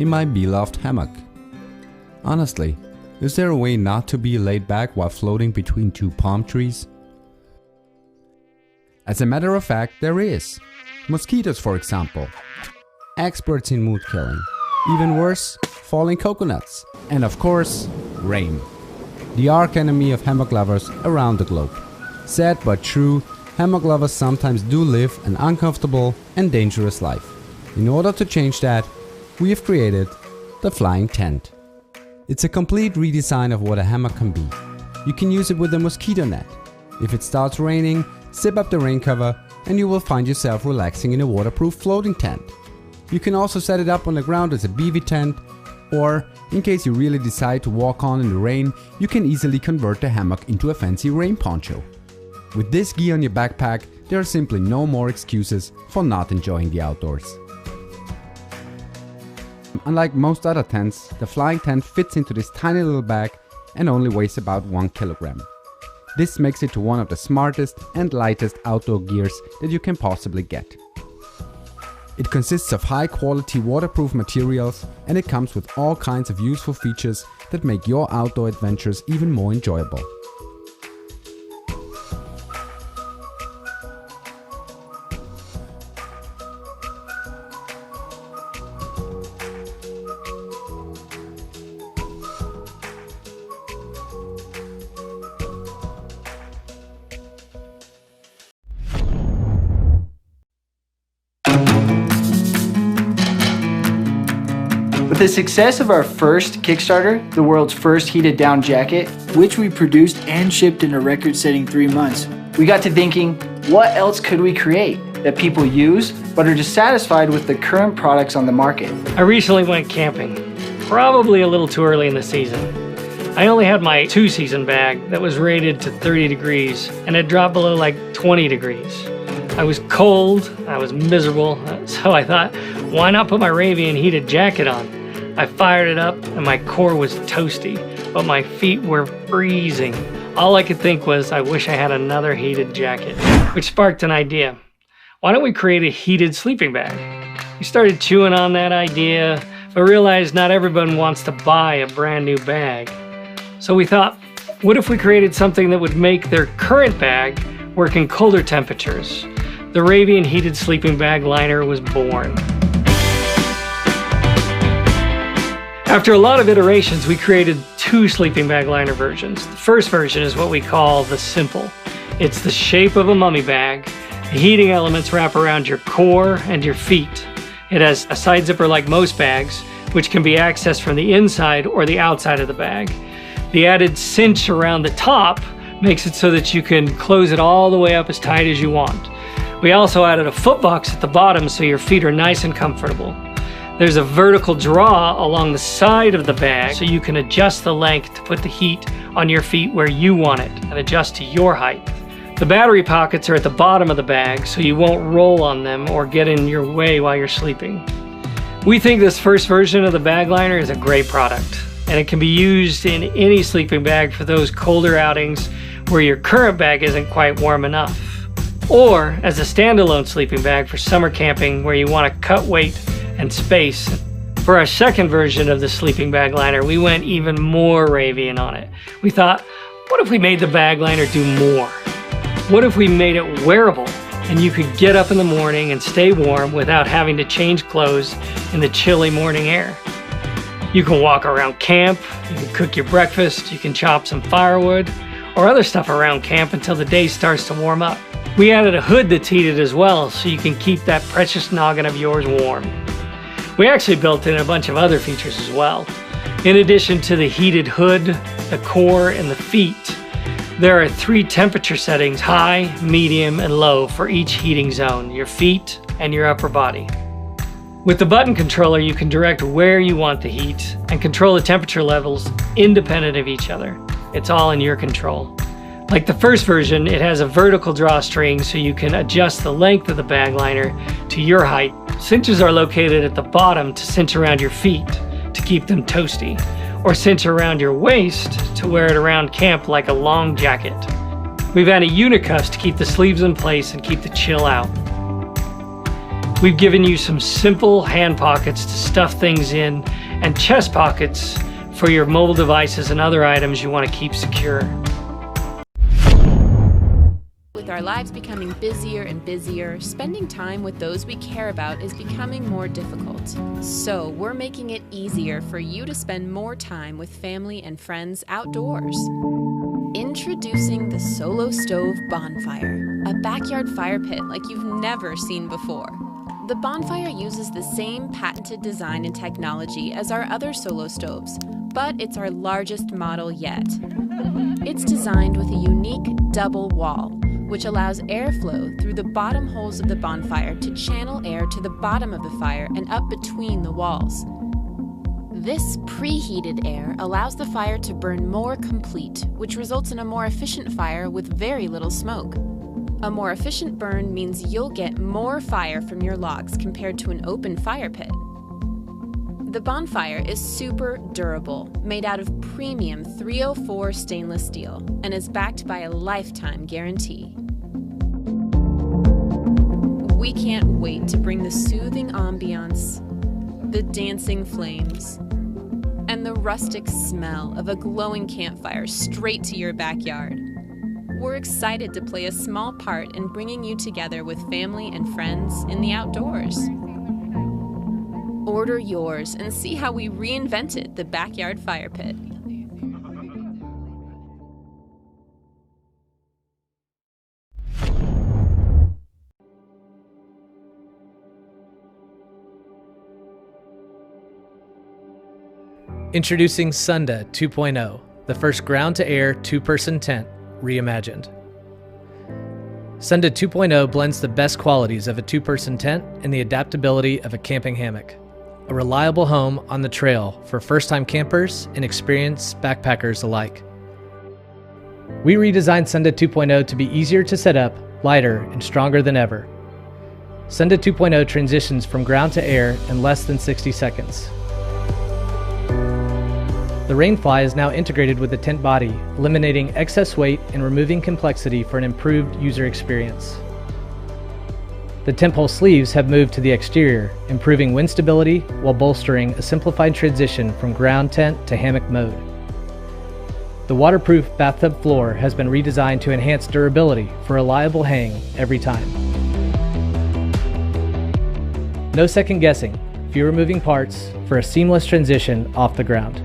in my beloved hammock. Honestly, is there a way not to be laid back while floating between two palm trees? As a matter of fact, there is. Mosquitoes, for example. Experts in mood killing. Even worse, falling coconuts. And of course, rain. The arch enemy of hammock lovers around the globe. Sad but true, hammock lovers sometimes do live an uncomfortable and dangerous life. In order to change that, we have created the flying tent. It's a complete redesign of what a hammock can be. You can use it with a mosquito net. If it starts raining, zip up the rain cover and you will find yourself relaxing in a waterproof floating tent. You can also set it up on the ground as a bivy tent, or in case you really decide to walk on in the rain, you can easily convert the hammock into a fancy rain poncho. With this gear on your backpack, there are simply no more excuses for not enjoying the outdoors. Unlike most other tents, the flying tent fits into this tiny little bag and only weighs about 1 kilogram. This makes it to one of the smartest and lightest outdoor gears that you can possibly get. It consists of high quality waterproof materials and it comes with all kinds of useful features that make your outdoor adventures even more enjoyable. With the success of our first Kickstarter, the world's first heated down jacket, which we produced and shipped in a record-setting 3 months, we got to thinking, what else could we create that people use but are dissatisfied with the current products on the market? I recently went camping, probably a little too early in the season. I only had my 2-season bag that was rated to 30 degrees and it dropped below like 20 degrees. I was cold, I was miserable, so I thought, why not put my Ravian heated jacket on? I fired it up and my core was toasty, but my feet were freezing. All I could think was I wish I had another heated jacket, which sparked an idea. Why don't we create a heated sleeping bag? We started chewing on that idea, but realized not everyone wants to buy a brand new bag. So we thought, what if we created something that would make their current bag work in colder temperatures? The Ravian heated sleeping bag liner was born. After a lot of iterations, we created 2 sleeping bag liner versions. The first version is what we call the Simple. It's the shape of a mummy bag. The heating elements wrap around your core and your feet. It has a side zipper like most bags, which can be accessed from the inside or the outside of the bag. The added cinch around the top makes it so that you can close it all the way up as tight as you want. We also added a foot box at the bottom so your feet are nice and comfortable. There's a vertical draw along the side of the bag so you can adjust the length to put the heat on your feet where you want it and adjust to your height. The battery pockets are at the bottom of the bag so you won't roll on them or get in your way while you're sleeping. We think this first version of the bag liner is a great product, and it can be used in any sleeping bag for those colder outings where your current bag isn't quite warm enough, or as a standalone sleeping bag for summer camping where you want to cut weight and space. For our second version of the sleeping bag liner, we went even more Ravian on it. We thought, what if we made the bag liner do more? What if we made it wearable and you could get up in the morning and stay warm without having to change clothes in the chilly morning air? You can walk around camp, you can cook your breakfast, you can chop some firewood or other stuff around camp until the day starts to warm up. We added a hood that's heated as well so you can keep that precious noggin of yours warm. We actually built in a bunch of other features as well. In addition to the heated hood, the core, and the feet, there are 3 temperature settings, high, medium, and low for each heating zone, your feet and your upper body. With the button controller, you can direct where you want the heat and control the temperature levels independent of each other. It's all in your control. Like the first version, it has a vertical drawstring so you can adjust the length of the bag liner to your height. Cinches are located at the bottom to cinch around your feet to keep them toasty, or cinch around your waist to wear it around camp like a long jacket. We've added unicuffs to keep the sleeves in place and keep the chill out. We've given you some simple hand pockets to stuff things in and chest pockets for your mobile devices and other items you want to keep secure. With our lives becoming busier and busier, spending time with those we care about is becoming more difficult. So we're making it easier for you to spend more time with family and friends outdoors. Introducing the Solo Stove Bonfire, a backyard fire pit like you've never seen before. The Bonfire uses the same patented design and technology as our other Solo Stoves, but it's our largest model yet. It's designed with a unique double wall, which allows airflow through the bottom holes of the bonfire to channel air to the bottom of the fire and up between the walls. This preheated air allows the fire to burn more complete, which results in a more efficient fire with very little smoke. A more efficient burn means you'll get more fire from your logs compared to an open fire pit. The Bonfire is super durable, made out of premium 304 stainless steel, and is backed by a lifetime guarantee. We can't wait to bring the soothing ambiance, the dancing flames, and the rustic smell of a glowing campfire straight to your backyard. We're excited to play a small part in bringing you together with family and friends in the outdoors. Order yours and see how we reinvented the backyard fire pit. Introducing Sunda 2.0, the first ground-to-air two-person tent reimagined. Sunda 2.0 blends the best qualities of a two-person tent and the adaptability of a camping hammock. A reliable home on the trail for first-time campers and experienced backpackers alike. We redesigned Sunda 2.0 to be easier to set up, lighter, and stronger than ever. Sunda 2.0 transitions from ground to air in less than 60 seconds. The Rainfly is now integrated with the tent body, eliminating excess weight and removing complexity for an improved user experience. The tent pole sleeves have moved to the exterior, improving wind stability while bolstering a simplified transition from ground tent to hammock mode. The waterproof bathtub floor has been redesigned to enhance durability for reliable hang every time. No second guessing, fewer moving parts for a seamless transition off the ground.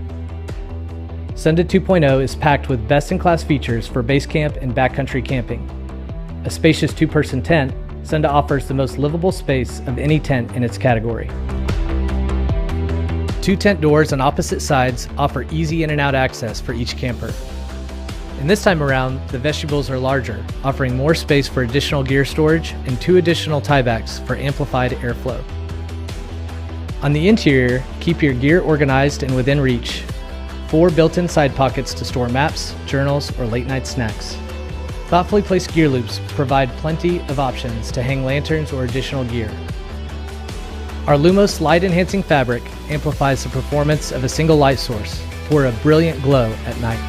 Sunda 2.0 is packed with best-in-class features for base camp and backcountry camping. A spacious two-person tent, Sunda offers the most livable space of any tent in its category. Two tent doors on opposite sides offer easy in and out access for each camper. And this time around, the vestibules are larger, offering more space for additional gear storage and 2 additional tiebacks for amplified airflow. On the interior, keep your gear organized and within reach. 4 built-in side pockets to store maps, journals, or late-night snacks. Thoughtfully placed gear loops provide plenty of options to hang lanterns or additional gear. Our Lumos light-enhancing fabric amplifies the performance of a single light source for a brilliant glow at night.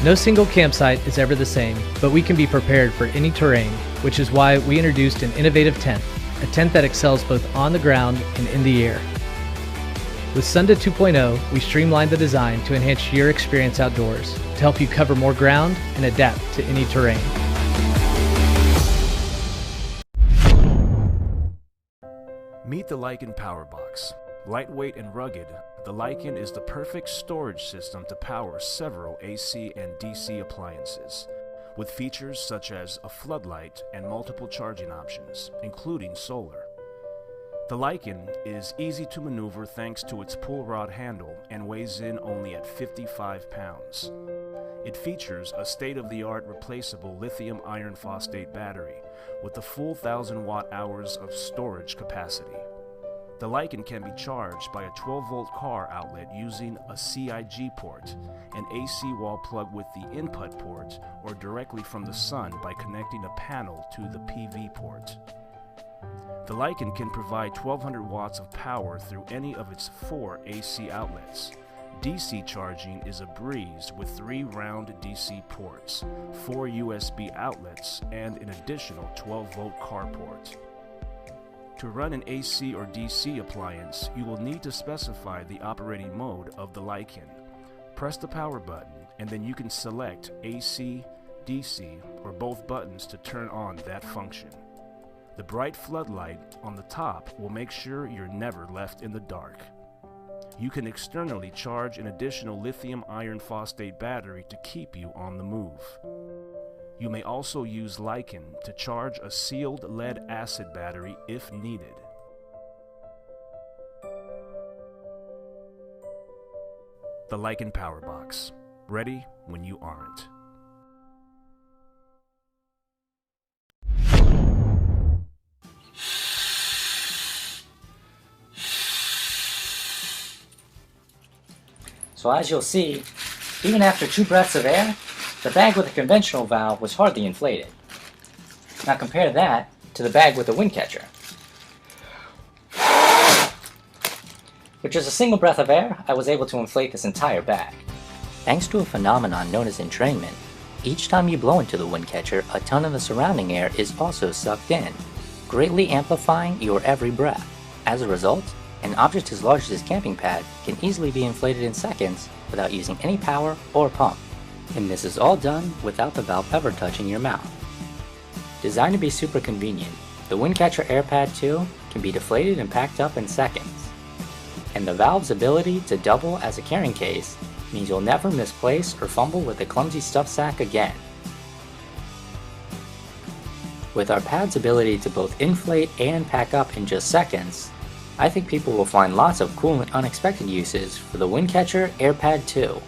No single campsite is ever the same, but we can be prepared for any terrain, which is why we introduced an innovative tent, a tent that excels both on the ground and in the air. With Sunda 2.0, we streamlined the design to enhance your experience outdoors, to help you cover more ground and adapt to any terrain. Meet the Lycan PowerBox. Lightweight and rugged, the Lycan is the perfect storage system to power several AC and DC appliances, with features such as a floodlight and multiple charging options, including solar. The Lycan is easy to maneuver thanks to its pull rod handle and weighs in only at 55 pounds. It features a state-of-the-art replaceable lithium iron phosphate battery with a full 1,000 watt-hours of storage capacity. The Lycan can be charged by a 12-volt car outlet using a CIG port, an AC wall plug with the input port, or directly from the sun by connecting a panel to the PV port. The Lycan can provide 1,200 watts of power through any of its 4 AC outlets, DC charging is a breeze with 3 round DC ports, 4 USB outlets, and an additional 12-volt car port. To run an AC or DC appliance, you will need to specify the operating mode of the Lycan. Press the power button, and then you can select AC, DC, or both buttons to turn on that function. The bright floodlight on the top will make sure you're never left in the dark. You can externally charge an additional lithium iron phosphate battery to keep you on the move. You may also use Lycan to charge a sealed lead acid battery if needed. The Lycan Power Box, ready when you aren't. So as you'll see, even after 2 breaths of air, the bag with a conventional valve was hardly inflated. Now compare that to the bag with a wind catcher. With just a single breath of air, I was able to inflate this entire bag. Thanks to a phenomenon known as entrainment, each time you blow into the wind catcher, a ton of the surrounding air is also sucked in, greatly amplifying your every breath. As a result, an object as large as this camping pad can easily be inflated in seconds without using any power or pump. And this is all done without the valve ever touching your mouth. Designed to be super convenient, the Windcatcher AirPad 2 can be deflated and packed up in seconds. And the valve's ability to double as a carrying case means you'll never misplace or fumble with a clumsy stuff sack again. With our pad's ability to both inflate and pack up in just seconds, I think people will find lots of cool and unexpected uses for the Windcatcher AirPad 2.